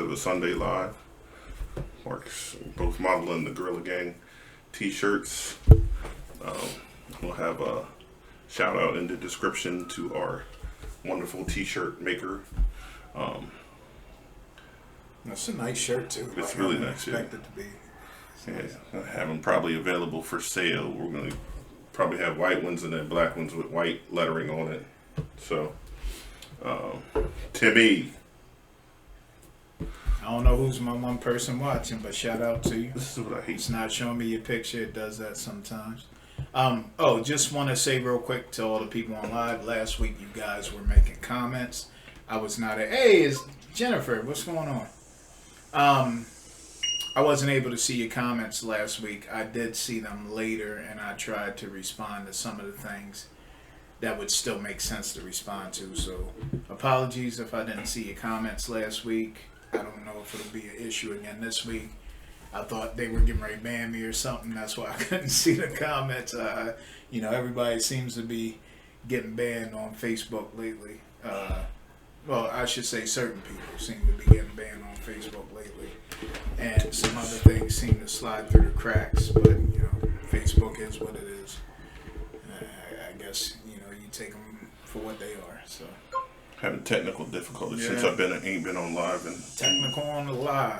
of a Sunday Live. Mark's both modeling the Gorilla Gang t-shirts. We'll have a shout out in the description to our wonderful t-shirt maker. That's a nice shirt too. It's really nice. Expect it to be. I have them probably available for sale. We're going to probably have white ones and then black ones with white lettering on it. So, Timmy. I don't know who's my one person watching, but shout out to you. This is what I hate. It's not showing me your picture. It does that sometimes. Just want to say real quick to all the people on live. Last week, you guys were making comments. I was not hey, it's Jennifer. What's going on? I wasn't able to see your comments last week. I did see them later, and I tried to respond to some of the things that would still make sense to respond to. So, apologies if I didn't see your comments last week. I don't know if it'll be an issue again this week. I thought they were getting ready to ban me or something. That's why I couldn't see the comments. Everybody seems to be getting banned on Facebook lately. Well, I should say certain people seem to be getting banned on Facebook lately. And some other things seem to slide through the cracks. But, Facebook is what it is. I guess, you take them for what they are. So Having technical difficulties since I've ain't been on live. Technical on the live.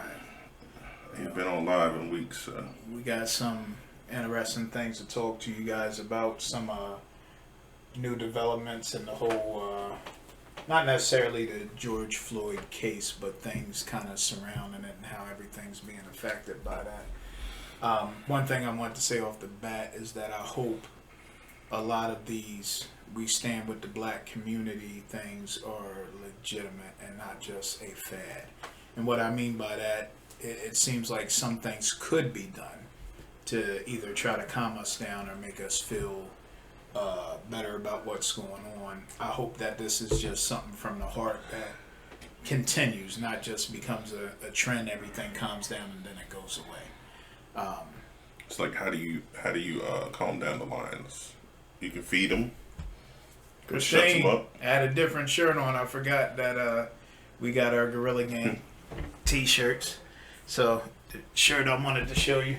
Ain't been on live in weeks. So. We got some interesting things to talk to you guys about. Some new developments in the whole, not necessarily the George Floyd case, but things kind of surrounding it and how everything's being affected by that. One thing I want to say off the bat is that I hope a lot of these we stand with the black community things are legitimate and not just a fad. And what I mean by that, it seems like some things could be done to either try to calm us down or make us feel better about what's going on. I hope that this is just something from the heart that continues, not just becomes a trend, everything calms down and then it goes away. It's like, how do you calm down the lions? You can feed them. Christine had a different shirt on. I forgot that we got our Gorilla Gang t-shirts. So the shirt I wanted to show you,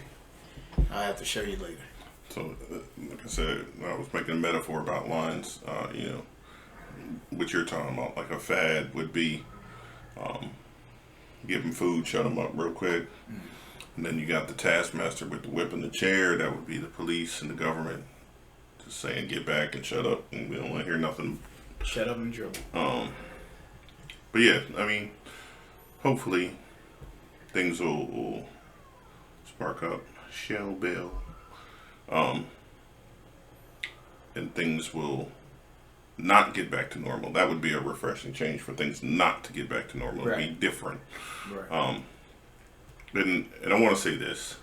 I'll have to show you later. So, like I said, I was making a metaphor about lions. What you're talking about, like a fad would be give them food, shut them up real quick. And then you got the taskmaster with the whip and the chair. That would be the police and the government. Just saying, get back and shut up. And we don't want to hear nothing. Shut up and dribble. But yeah, I mean, hopefully things will spark up. Shell Bell. And things will not get back to normal. That would be a refreshing change for things not to get back to normal. Right. It'd be different. Right. And I want to say this.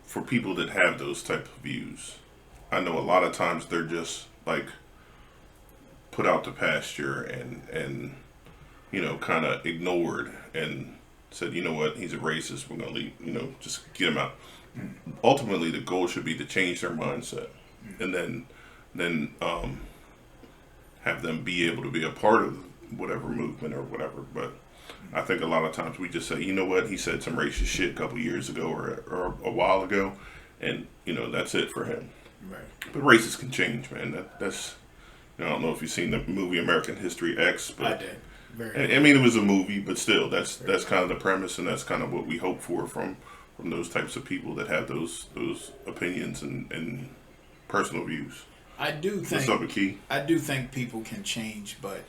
For people that have those type of views, I know a lot of times they're just like put out to pasture and kind of ignored and said, you know what, he's a racist, we're going to leave, just get him out. Ultimately, the goal should be to change their mindset and then have them be able to be a part of whatever movement or whatever. But I think a lot of times we just say, you know what, he said some racist shit a couple years ago or a while ago, and that's it for him. Right. But races can change, man. That's I don't know if you've seen the movie American History X, but I did. I mean, it was a movie, but still, that's kind of the premise, and that's kind of what we hope for from those types of people that have those opinions and personal views. I do think. What's up, Key? I do think people can change, but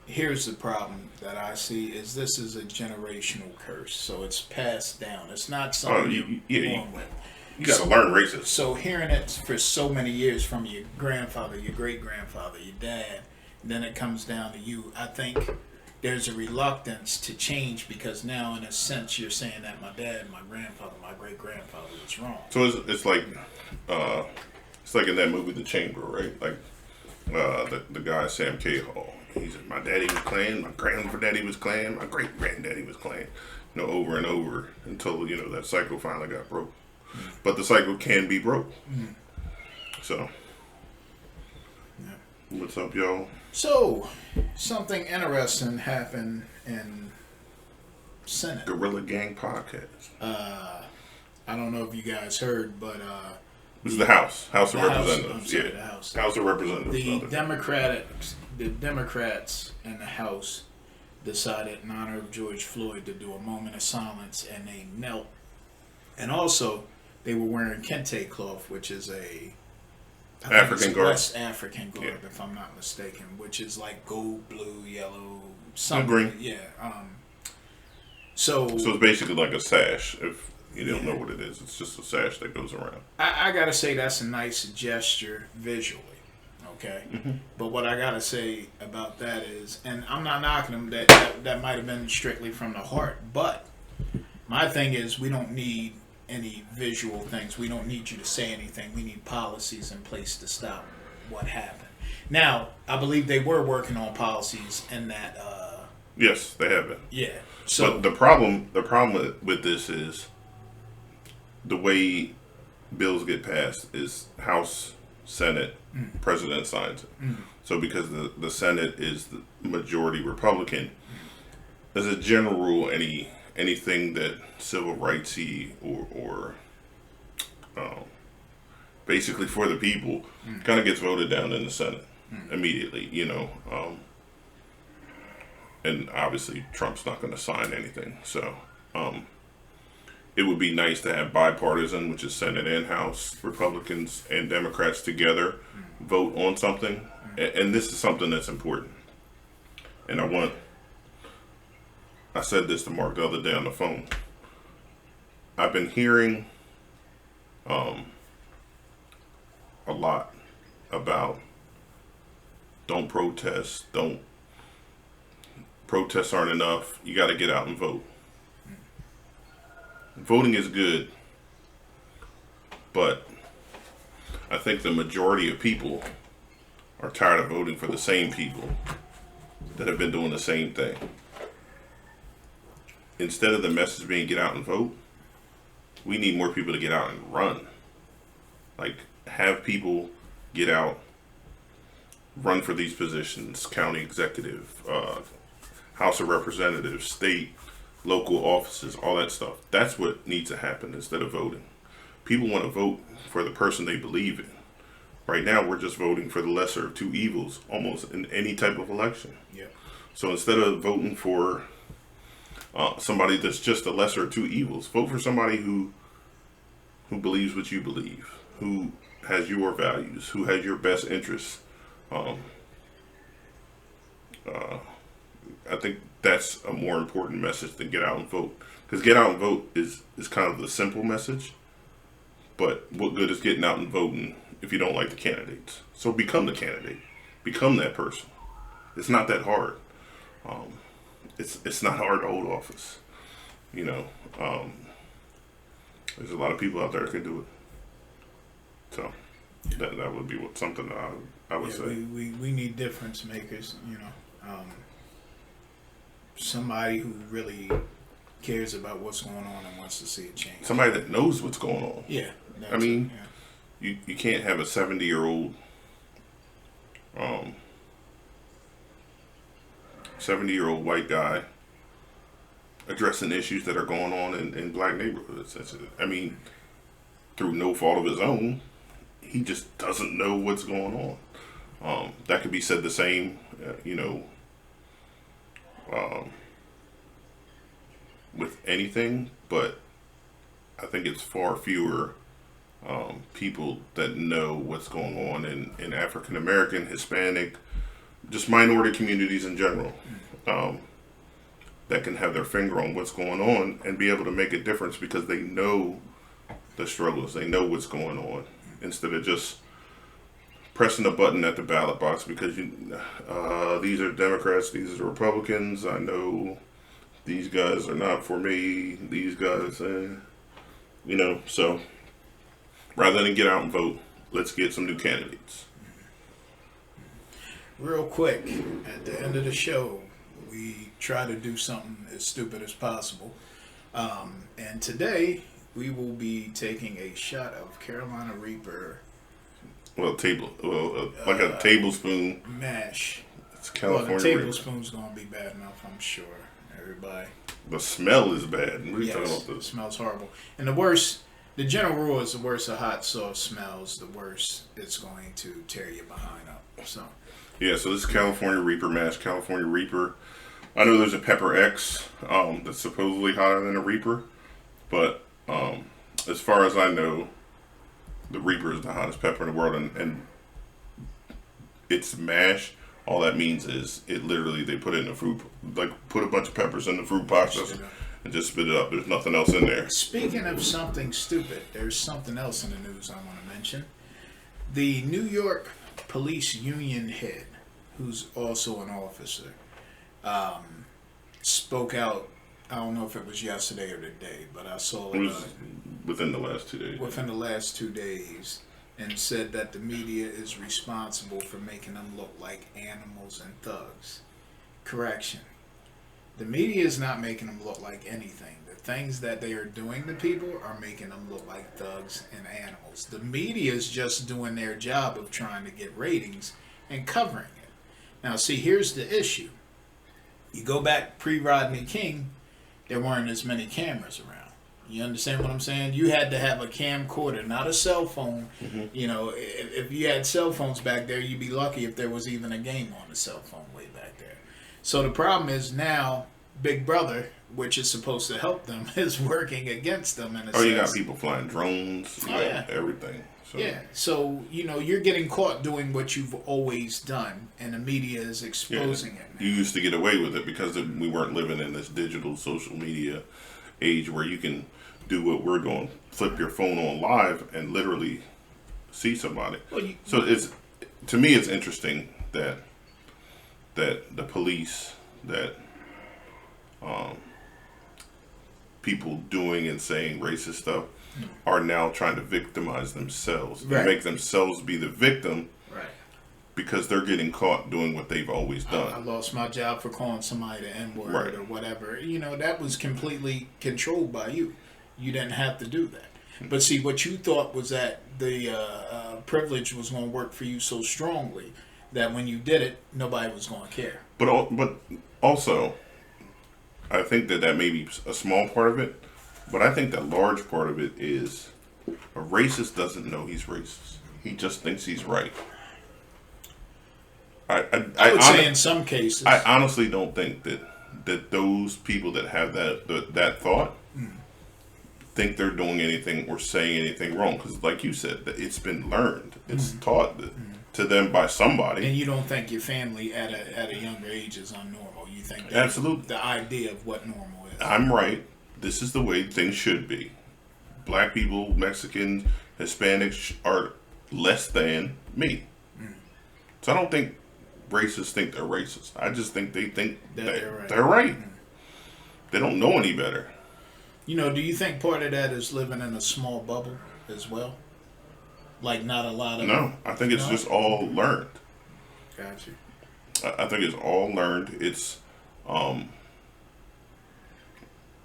here's the problem that I see: is this is a generational curse, so it's passed down. It's not something you're born with. You got to learn racism. So hearing it for so many years from your grandfather, your great grandfather, your dad, and then it comes down to you. I think there's a reluctance to change because now, in a sense, you're saying that my dad, my grandfather, my great grandfather was wrong. So it's like in that movie The Chamber, right? Like the guy Sam K. Hall. He said, my daddy was Klan, my granddaddy was Klan, my great granddaddy was Klan. Over and over until that cycle finally got broke. But the cycle can be broke. So What's up, y'all? So, something interesting happened in Senate. Gorilla Gang podcast. I don't know if you guys heard, but This is the House of the House, Representatives. I'm sorry, Yeah, the House. House of Representatives. The Democrats in the House decided in honor of George Floyd to do a moment of silence, and they knelt. And also, they were wearing kente cloth, which is African garb. West African garb, Yeah. if I'm not mistaken, which is like gold, blue, yellow, something. Green. Yeah. So So it's basically like a sash. If you don't Yeah. know what it is, it's just a sash that goes around. I gotta say that's a nice gesture visually. Okay. But what I gotta say about that is, and I'm not knocking them, that might have been strictly from the heart, but my thing is we don't need any visual things. We don't need you to say anything. We need policies in place to stop what happened. Now, I believe they were working on policies in that Yes, they have been. yeah. So But the problem with this is the way bills get passed is House, Senate, President signs it. So because the Senate is the majority Republican, as a general rule, anything that civil rightsy or basically for the people kind of gets voted down in the Senate immediately, and obviously Trump's not going to sign anything. So it would be nice to have bipartisan, which is Senate and House, Republicans and Democrats together vote on something. And this is something that's important. And I said this to Mark the other day on the phone. I've been hearing a lot about don't protest, protests aren't enough, you got to get out and vote. Voting is good, but I think the majority of people are tired of voting for the same people that have been doing the same thing. Instead of the message being get out and vote, we need more people to get out and run. Like, have people get out, run for these positions, county executive, House of Representatives, state, local offices, all that stuff. That's what needs to happen instead of voting. People want to vote for the person they believe in. Right now, we're just voting for the lesser of two evils, almost in any type of election. yeah. So instead of voting for somebody that's just the lesser of two evils, vote for somebody who believes what you believe, who has your values, who has your best interests. I think that's a more important message than get out and vote. Because get out and vote is kind of the simple message. But what good is getting out and voting if you don't like the candidates? So become the candidate. Become that person. It's not that hard. It's not hard to hold office. There's a lot of people out there that can do it. So that would be something that I would say. We need difference makers, somebody who really cares about what's going on and wants to see it change. Somebody that knows what's going on. Yeah. I mean, you can't have a 70-year-old 70-year-old white guy addressing issues that are going on in black neighborhoods. Through no fault of his own, he just doesn't know what's going on. That could be said the same, with anything, but I think it's far fewer people that know what's going on in African American, Hispanic, just minority communities in general, that can have their finger on what's going on and be able to make a difference because they know the struggles, they know what's going on, instead of just pressing a button at the ballot box because these are Democrats, these are Republicans, I know these guys are not for me, these guys, so rather than get out and vote, let's get some new candidates. Real quick, at the end of the show, we try to do something as stupid as possible. And today, we will be taking a shot of Carolina Reaper like a tablespoon. Mash. It's Well, California the Reaper. tablespoon's gonna be bad enough, I'm sure. Everybody. The smell is bad. What are you talking Yes, about? it smells horrible. And the general rule is the worse a hot sauce smells, the worse it's going to tear your behind up. So. Yeah, so this is California Reaper mash. California Reaper. I know there's a Pepper X that's supposedly hotter than a Reaper, but as far as I know, the Reaper is the hottest pepper in the world, and it's mash. All that means is it literally they put it in the fruit, like put a bunch of peppers in the fruit processor and just spit it up. There's nothing else in there. Speaking of something stupid, there's something else in the news I want to mention. The New York Police Union head, who's also an officer, spoke out. I don't know if it was yesterday or today, but I saw It was within the last 2 days. within the last 2 days, and said that the media is responsible for making them look like animals and thugs. Correction. The media is not making them look like anything. The things that they are doing to people are making them look like thugs and animals. The media is just doing their job of trying to get ratings and covering it. Now, see, here's the issue. You go back pre-Rodney King, there weren't as many cameras around. You understand what I'm saying? You had to have a camcorder, not a cell phone. Mm-hmm. You know, if you had cell phones back there, you'd be lucky if there was even a game on the cell phone way back there. So the problem is now Big Brother, which is supposed to help them, is working against them. In a sense. You got people flying drones. You got everything. So. Yeah, so, you're getting caught doing what you've always done, and the media is exposing it now. You used to get away with it because we weren't living in this digital social media age where you can do what we're doing, flip your phone on live and literally see somebody. So to me, it's interesting that the police, that people doing and saying racist stuff are now trying to victimize themselves and make themselves be the victim, right? Because they're getting caught doing what they've always done. I lost my job for calling somebody the N-word or whatever. That was completely controlled by you. You didn't have to do that. But see, what you thought was that the privilege was going to work for you so strongly that when you did it, nobody was going to care. But also, I think that may be a small part of it. But I think the large part of it is a racist doesn't know he's racist. He just thinks he's right. I would say in some cases. I honestly don't think that those people that have that thought think they're doing anything or saying anything wrong. Because like you said, it's been learned. It's taught to them by somebody. And you don't think your family at a younger age is unnormal. You think absolutely the idea of what normal is. I'm right. This is the way things should be. Black people, Mexicans, Hispanics are less than me. So I don't think racists think they're racist. I just think they think they're right. They don't know any better. Do you think part of that is living in a small bubble as well? Like not a lot of... No, I think it's just all learned. Gotcha. I think it's all learned. It's...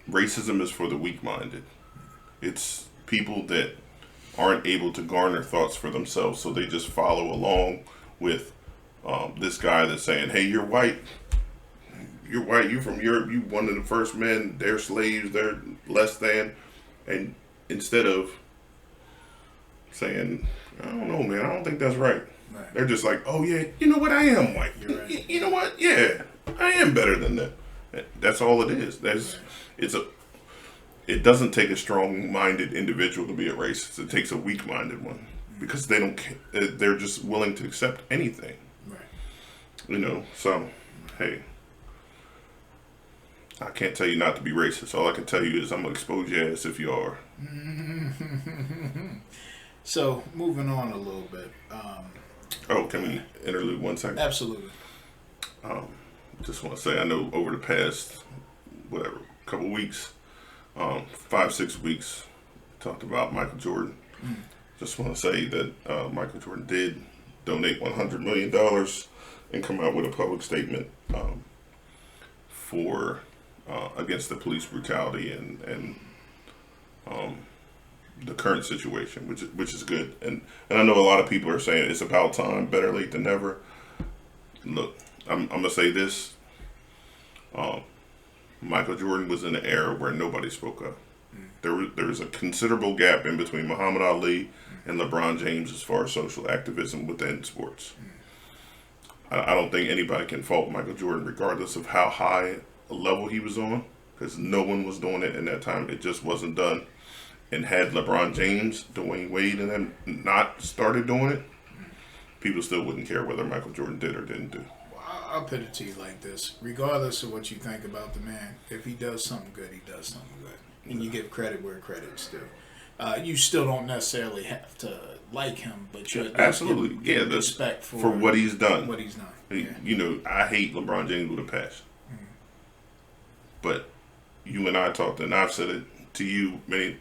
racism is for the weak-minded. It's people that aren't able to garner thoughts for themselves, so they just follow along with this guy that's saying, "Hey, you're white. You're white. You from Europe. You one of the first men. They're slaves. They're less than." And instead of saying, "I don't know, man. I don't think that's right," they're just like, "Oh yeah, you know what? I am white. Right. You know what? Yeah, I am better than them." That's all it is. It doesn't take a strong-minded individual to be a racist. It takes a weak-minded one because they're just willing to accept anything. Right. So, hey, I can't tell you not to be racist. All I can tell you is I'm going to expose your ass if you are. So, moving on a little bit. Can we interlude 1 second? Absolutely. Just want to say, I know over the past, couple weeks, 5-6 weeks, talked about Michael Jordan. Just want to say that Michael Jordan did donate $100 million and come out with a public statement for against the police brutality and the current situation, which is good. And I know a lot of people are saying it's about time, better late than never. Look, I'm gonna say this. Michael Jordan was in an era where nobody spoke up. There was a considerable gap in between Muhammad Ali and LeBron James as far as social activism within sports. I don't think anybody can fault Michael Jordan, regardless of how high a level he was on, because no one was doing it in that time. It just wasn't done. And had LeBron James, Dwayne Wade, and them not started doing it, people still wouldn't care whether Michael Jordan did or didn't do. I'll put it to you like this. Regardless of what you think about the man, if he does something good, he does something good. And you give credit where credit's due. You still don't necessarily have to like him, but you absolutely give respect for what he's done. What he's done. You know, I hate LeBron James with a passion. But you and I talked, and I've said it to you, man,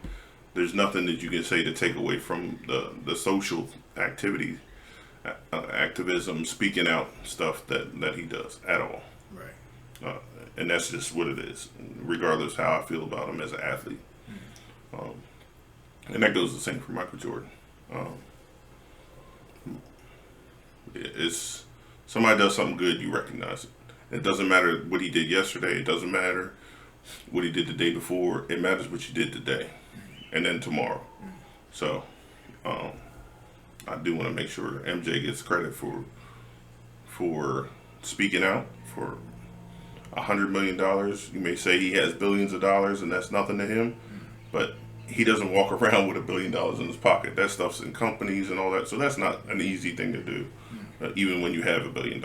there's nothing that you can say to take away from the social activity, activism, speaking out stuff that he does at all. Right. And that's just what it is, regardless how I feel about him as an athlete. And that goes the same for Michael Jordan. It's somebody does something good, you recognize it. It doesn't matter what he did yesterday. It doesn't matter what he did the day before. It matters what you did today, and then tomorrow. So, I do want to make sure MJ gets credit for speaking out for $100 million. You may say he has billions of dollars, and that's nothing to him, but he doesn't walk around with $1 billion in his pocket. That stuff's in companies and all that. So that's not an easy thing to do, even when you have $1 billion.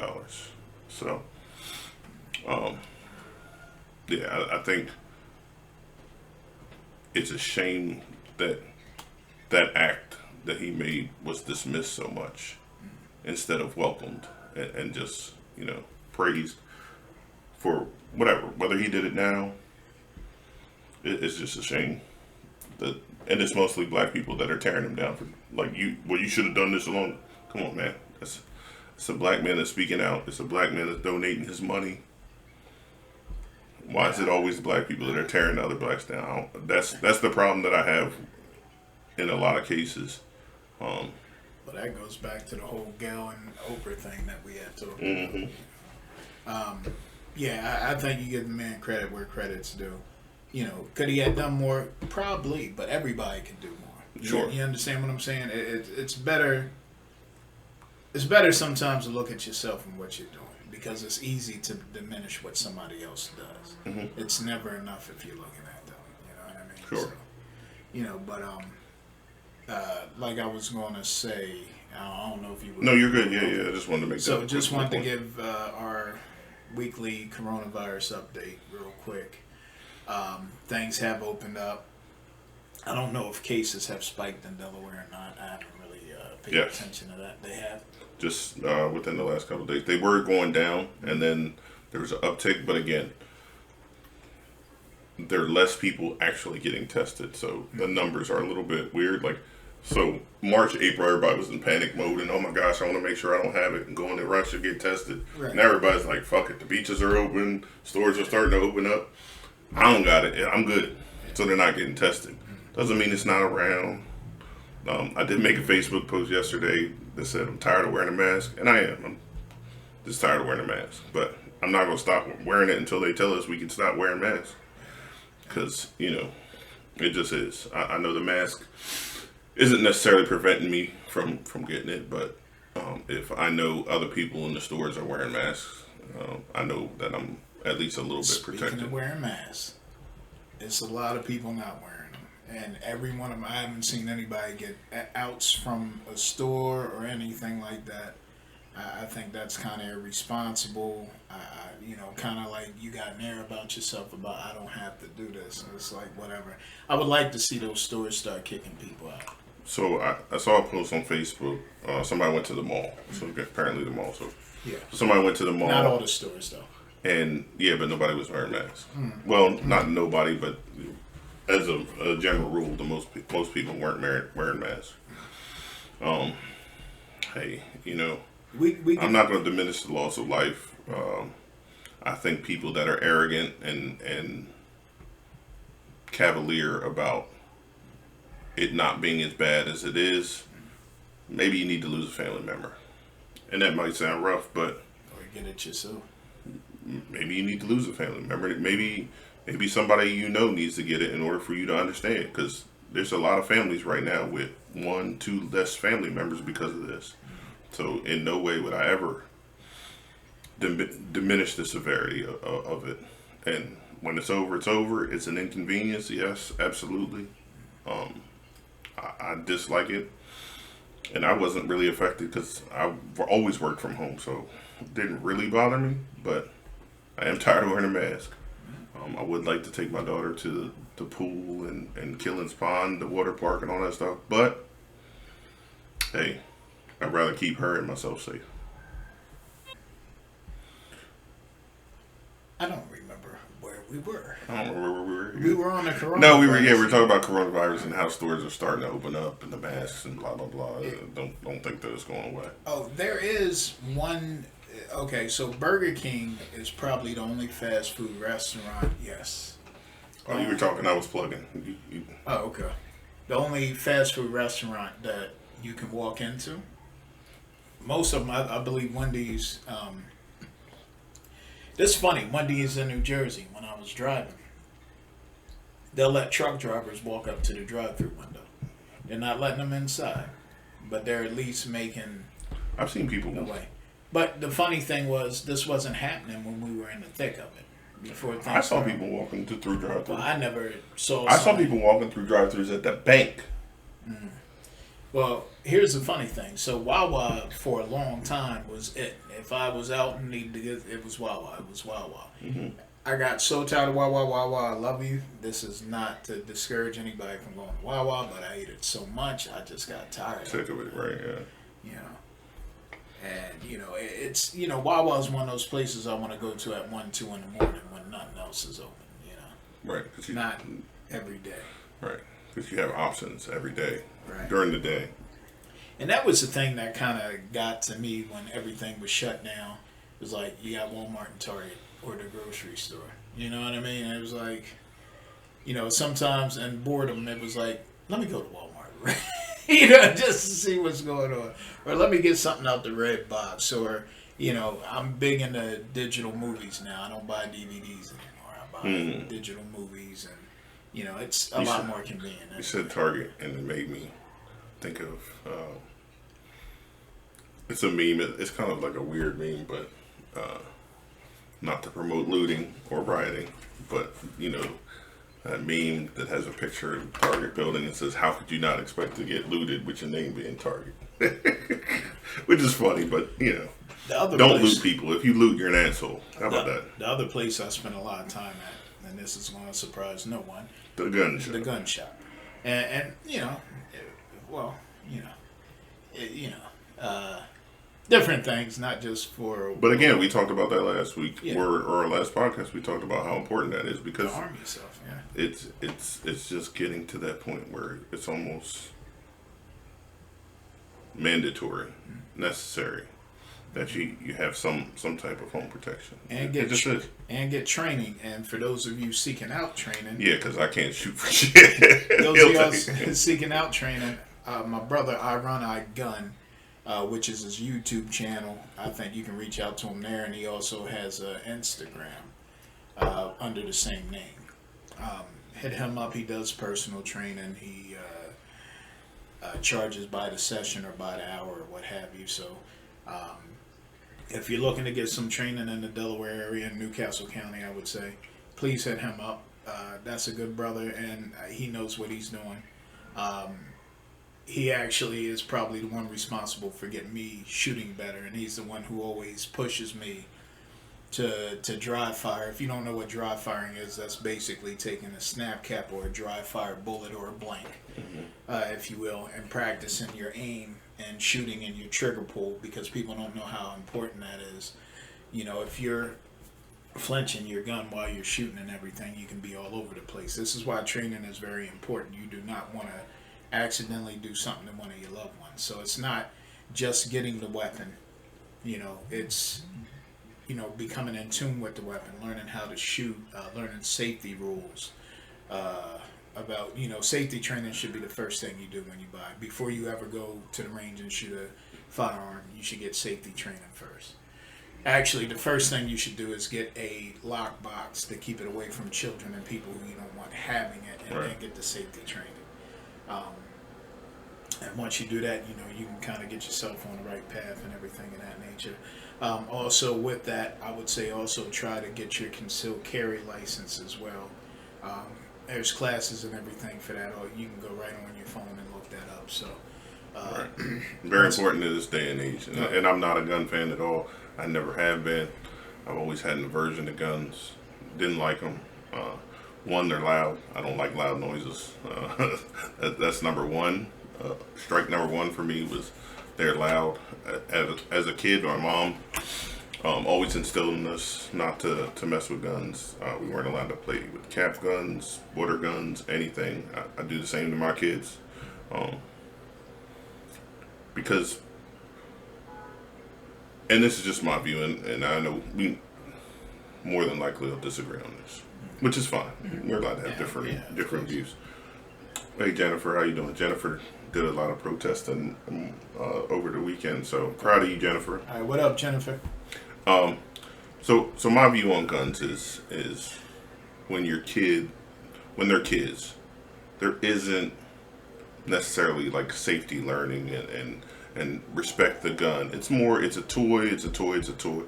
So, yeah, I think it's a shame that that act that he made was dismissed so much instead of welcomed and just, praised for whether he did it now. It's just a shame that, and it's mostly black people that are tearing him down for you should have done this alone. Come on, man. It's a black man that's speaking out. It's a black man that's donating his money. Why is it always black people that are tearing other blacks down? That's the problem that I have in a lot of cases. Well, that goes back to the whole Gail and Oprah thing that we had talked about. Yeah, I think you give the man credit where credit's due. Could he have done more? Probably, but everybody can do more. Sure. You understand what I'm saying? It's better. It's better sometimes to look at yourself and what you're doing, because it's easy to diminish what somebody else does. It's never enough if you're looking at them. You know what I mean? Sure. So, like I was going to say, I don't know if you were... No, you're good. Yeah. I just wanted to make So just wanted to give our weekly coronavirus update real quick. Things have opened up. I don't know if cases have spiked in Delaware or not. I haven't really paid attention to that. They have? Just within the last couple of days. They were going down, and then there was an uptick, but again, there are less people actually getting tested, so the numbers are a little bit weird. So March, April, everybody was in panic mode, and oh my gosh, I want to make sure I don't have it, and go in the rush to get tested. Right. And everybody's like, fuck it, the beaches are open, stores are starting to open up. I don't got it, I'm good. So they're not getting tested. Doesn't mean it's not around. I did make a Facebook post yesterday that said I'm tired of wearing a mask, and I am. I'm just tired of wearing a mask, but I'm not going to stop wearing it until they tell us we can stop wearing masks, because, it just is. I know the mask isn't necessarily preventing me from getting it, but if I know other people in the stores are wearing masks, I know that I'm at least a little bit protected. Speaking of wearing masks, it's a lot of people not wearing them. And every one of them, I haven't seen anybody get outs from a store or anything like that. I think that's kind of irresponsible. Kind of like you got an air about yourself about, I don't have to do this. And it's like, whatever. I would like to see those stores start kicking people out. So I saw a post on Facebook. Somebody went to the mall. So apparently the mall. So yeah. Somebody went to the mall. Not all the stores though. And but nobody was wearing masks. Well, not nobody, but as a general rule, most people weren't wearing masks. Hey, I'm not going to diminish the loss of life. I think people that are arrogant and cavalier about it not being as bad as it is, maybe you need to lose a family member. And that might sound rough, but Or get it yourself. maybe you need to lose a family member. Maybe somebody you know needs to get it in order for you to understand. Because there's a lot of families right now with 1, 2 less family members because of this. So in no way would I ever diminish the severity of it. And when it's over, it's over. It's an inconvenience. Yes, absolutely. I dislike it. And I wasn't really affected because I've always worked from home. So it didn't really bother me. But I am tired of wearing a mask. I would like to take my daughter to the pool and Killen's Pond, the water park, and all that stuff. But, hey, I'd rather keep her and myself safe. I don't remember where we were. I don't remember where we were. We were on the coronavirus. No, we were talking about coronavirus and how stores are starting to open up and the masks and blah, blah, blah. Don't think that it's going away. Oh, there is one. Okay, so Burger King is probably the only fast food restaurant. Yes. Oh, you were talking, I was plugging. Oh, okay. The only fast food restaurant that you can walk into. Most of them, I believe Wendy's. This is funny. Wendy's in New Jersey. When I was driving, they'll let truck drivers walk up to the drive-through window. They're not letting them inside, but they're at least making. I've seen people. No way. But the funny thing was, this wasn't happening when we were in the thick of it. Before I saw people walking through drive-throughs. Well, I never saw. I saw people walking through drive-throughs at the bank. Mm. Well, here's the funny thing. So Wawa for a long time was it. If I was out and needed to get, it was Wawa. It was Wawa. Mm-hmm. I got so tired of Wawa. I love you. This is not to discourage anybody from going to Wawa, but I ate it so much, I just got tired. Sick of it, right? Yeah. You know. And, it's, Wawa is one of those places I want to go to at 1, 2 in the morning when nothing else is open, Right. Not every day. Right. Because you have options every day. Right. During the day. And that was the thing that kind of got to me when everything was shut down. It was like, you got Walmart and Target or the grocery store. You know what I mean? It was like, sometimes in boredom, it was like, let me go to Walmart. Just to see what's going on. Or let me get something out the red box. Or, I'm big into digital movies now. I don't buy DVDs anymore. I buy digital movies. And, it's a lot more convenient. You said Target, and it made me think of, it's a meme. It's kind of like a weird meme, but not to promote looting or rioting, but, that meme that has a picture of the Target building and says, how could you not expect to get looted with your name being Target? Which is funny, but, don't loot people. If you loot, you're an asshole. How about that? The other place I spent a lot of time at, and this is going to surprise no one. The gun shop. The gun shop. And different things, not just for. But again, we talked about that last week, or our last podcast. We talked about how important that is because to arm yourself. Yeah. It's just getting to that point where it's almost mandatory, necessary that you have some type of home protection. And get training. And for those of you seeking out training, because I can't shoot for shit. Those of y'all seeking out training, my brother I Run I Gun. Which is his YouTube channel. I think you can reach out to him there, and he also has an Instagram under the same name. Hit him up. He does personal training. He charges by the session or by the hour or what have you. So if you're looking to get some training in the Delaware area, in Newcastle County, I would say, please hit him up. That's a good brother, and he knows what he's doing. He actually is probably the one responsible for getting me shooting better, and he's the one who always pushes me to dry fire. If you don't know what dry firing is, that's basically taking a snap cap or a dry fire bullet or a blank, if you will, and practicing your aim and shooting in your trigger pull, because people don't know how important that is. If you're flinching your gun while you're shooting and everything, you can be all over the place. This is why training is very important. You do not want to accidentally do something to one of your loved ones. So it's not just getting the weapon, it's becoming in tune with the weapon, learning how to shoot, learning safety rules, about, safety training should be the first thing you do when you buy. Before you ever go to the range and shoot a firearm, you should get safety training first. Actually, the first thing you should do is get a lock box to keep it away from children and people who you don't want having it, and then get the safety training. And once you do that, you can kind of get yourself on the right path and everything of that nature. Also, with that, I would say also try to get your concealed carry license as well. There's classes and everything for that, or you can go right on your phone and look that up. So, very important in this day and age. And I'm not a gun fan at all. I never have been. I've always had an aversion to guns. Didn't like them. One, they're loud. I don't like loud noises. That's number one. Strike number one for me was they're loud. As a kid, my mom always instilled in us not to mess with guns. We weren't allowed to play with cap guns, water guns, anything. I do the same to my kids. Because, and this is just my view, and I know we more than likely will disagree on this, which is fine. We're allowed to have different views. Hey Jennifer, how you doing? Jennifer did a lot of protesting over the weekend, so proud of you, Jennifer. All right, what up, Jennifer? So my view on guns is when they're kids, there isn't necessarily like safety learning and respect the gun. It's a toy.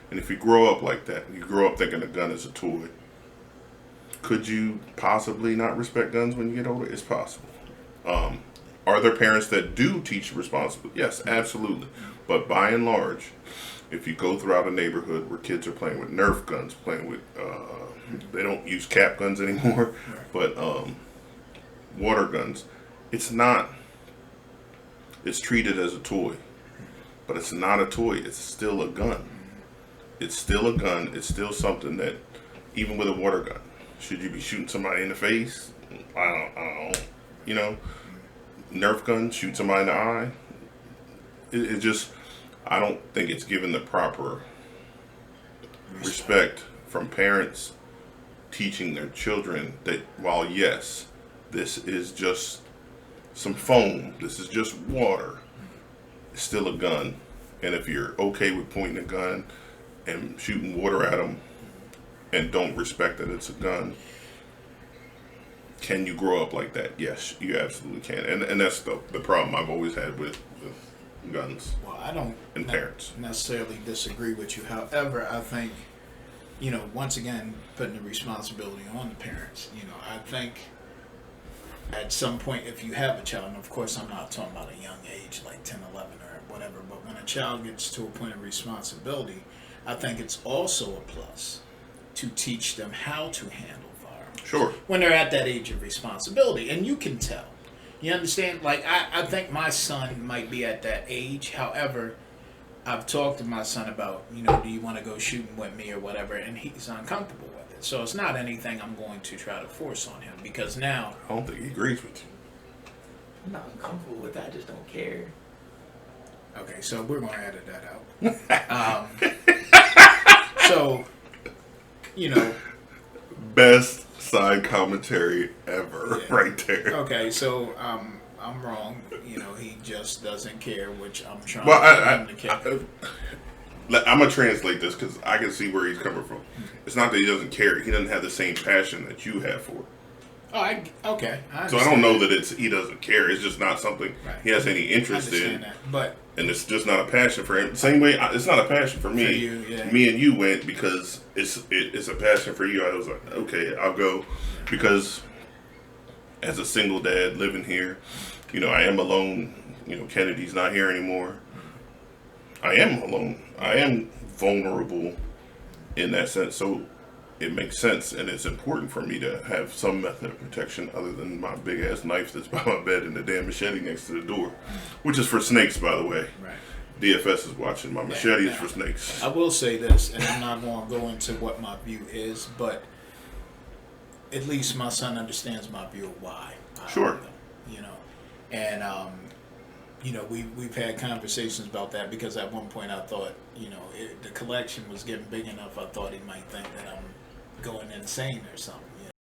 And if you grow up like that, you grow up thinking a gun is a toy, could you possibly not respect guns when you get older? It's possible. Are there parents that do teach responsibility? Yes, absolutely. But by and large, if you go throughout a neighborhood where kids are playing with Nerf guns, they don't use cap guns anymore, but water guns, it's treated as a toy. But it's not a toy, it's still a gun. It's still a gun, it's still something that, even with a water gun, should you be shooting somebody in the face? I don't. Nerf gun, shoot somebody in the eye. It just, I don't think it's given the proper respect from parents teaching their children that while yes, this is just some foam, this is just water, it's still a gun. And if you're okay with pointing a gun and shooting water at them and don't respect that it's a gun, can you grow up like that? Yes, you absolutely can. And that's the problem I've always had with guns. Well, I don't and parents necessarily disagree with you. However, I think, once again, putting the responsibility on the parents, I think at some point, if you have a child, and of course I'm not talking about a young age, like 10, 11 or whatever, but when a child gets to a point of responsibility, I think it's also a plus to teach them how to handle firearms. Sure. When they're at that age of responsibility, and you can tell. You understand? Like, I think my son might be at that age. However, I've talked to my son about, do you want to go shooting with me or whatever, and he's uncomfortable with it. So it's not anything I'm going to try to force on him, because now... I don't think he agrees with you. I'm not uncomfortable with that, I just don't care. Okay, so we're going to edit that out. So, Best side commentary ever, right there. Okay, so I'm wrong. He just doesn't care, which I'm trying to get him to care. I'm going to translate this because I can see where he's coming from. It's not that he doesn't care. He doesn't have the same passion that you have for it. Oh, okay. So I don't know that he doesn't care. It's just not something he has any interest in. That. But and it's just not a passion for him. Same way, it's not a passion for me. For you, yeah. Me and you went because it's a passion for you. I was like, okay, I'll go because as a single dad living here, I am alone. Kennedy's not here anymore. I am alone. I am vulnerable in that sense. So it makes sense, and it's important for me to have some method of protection other than my big ass knife that's by my bed and the damn machete next to the door, which is for snakes, by the way. Right. DFS is watching. My machete is for snakes. I will say this, and I'm not going to go into what my view is, but at least my son understands my view of why. Sure. And we've had conversations about that, because at one point I thought, the collection was getting big enough. I thought he might think that I'm going insane or something.